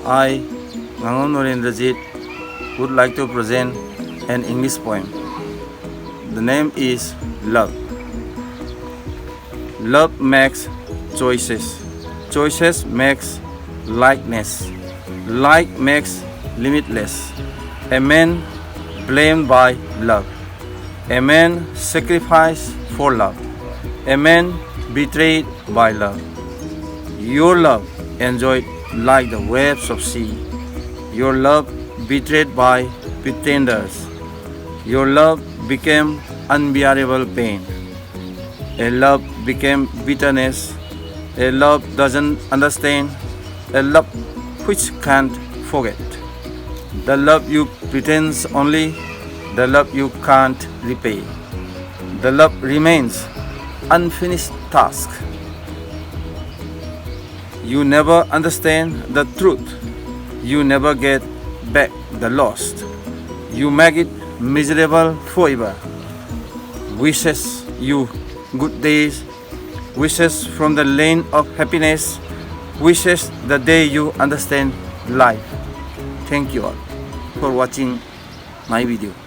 I, Ngangom Norendrajit, would like to present an English poem. The name is Love. Love makes choices. Choices makes likeness. Like makes limitless. A man blamed by love. A man sacrificed for love. A man betrayed by love. Your love enjoyed like the waves of sea. Your love betrayed by pretenders. Your love became unbearable pain. A love became bitterness. A love doesn't understand. A love which can't forget. The love you pretend only. The love you can't repay. The love remains unfinished task. You never understand the truth. You never get back the lost. You make it miserable forever. Wishes you good days. Wishes from the lane of happiness. Wishes the day you understand life. Thank you all for watching my video.